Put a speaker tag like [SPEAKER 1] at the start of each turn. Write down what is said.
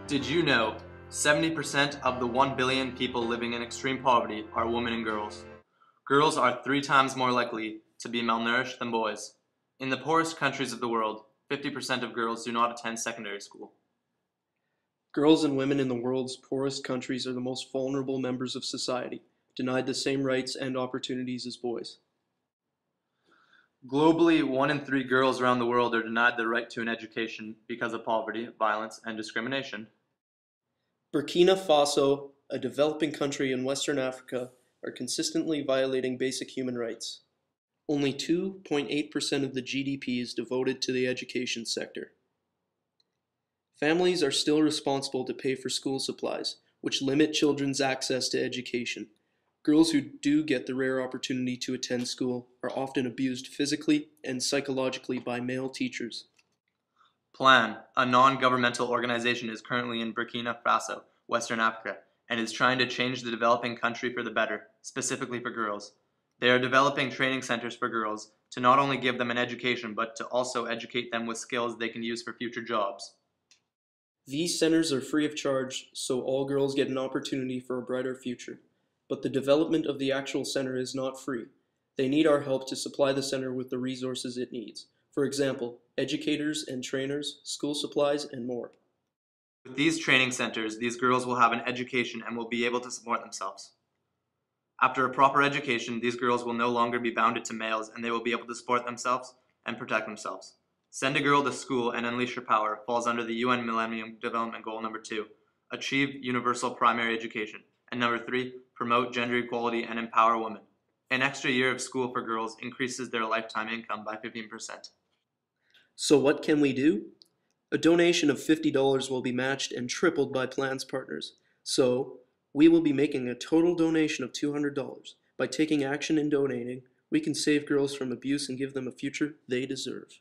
[SPEAKER 1] Did you know 70% of the 1 billion people living in extreme poverty are women and girls? Girls are 3 times more likely to be malnourished than boys. In the poorest countries of the world, 50% of girls do not attend secondary school.
[SPEAKER 2] Girls and women in the world's poorest countries are the most vulnerable members of society, denied the same rights and opportunities as boys.
[SPEAKER 1] Globally, 1 in 3 girls around the world are denied the right to an education because of poverty, violence, and discrimination.
[SPEAKER 2] Burkina Faso, a developing country in Western Africa, are consistently violating basic human rights. Only 2.8% of the GDP is devoted to the education sector. Families are still responsible to pay for school supplies, which limit children's access to education. Girls who do get the rare opportunity to attend school are often abused physically and psychologically by male teachers.
[SPEAKER 1] PLAN, a non-governmental organization, is currently in Burkina Faso, Western Africa, and is trying to change the developing country for the better, specifically for girls. They are developing training centers for girls to not only give them an education, but to also educate them with skills they can use for future jobs.
[SPEAKER 2] These centers are free of charge, so all girls get an opportunity for a brighter future. But the development of the actual center is not free. They need our help to supply the center with the resources it needs. For example, educators and trainers, school supplies, and more.
[SPEAKER 1] With these training centers, these girls will have an education and will be able to support themselves. After a proper education, these girls will no longer be bounded to males and they will be able to support themselves and protect themselves. Send a girl to school and unleash her power falls under the UN Millennium Development Goal number 2, achieve universal primary education, and number 3, promote gender equality and empower women. An extra year of school for girls increases their lifetime income by 15%.
[SPEAKER 2] So what can we do? A donation of $50 will be matched and tripled by Plan's partners. So, we will be making a total donation of $200. By taking action and donating, we can save girls from abuse and give them a future they deserve.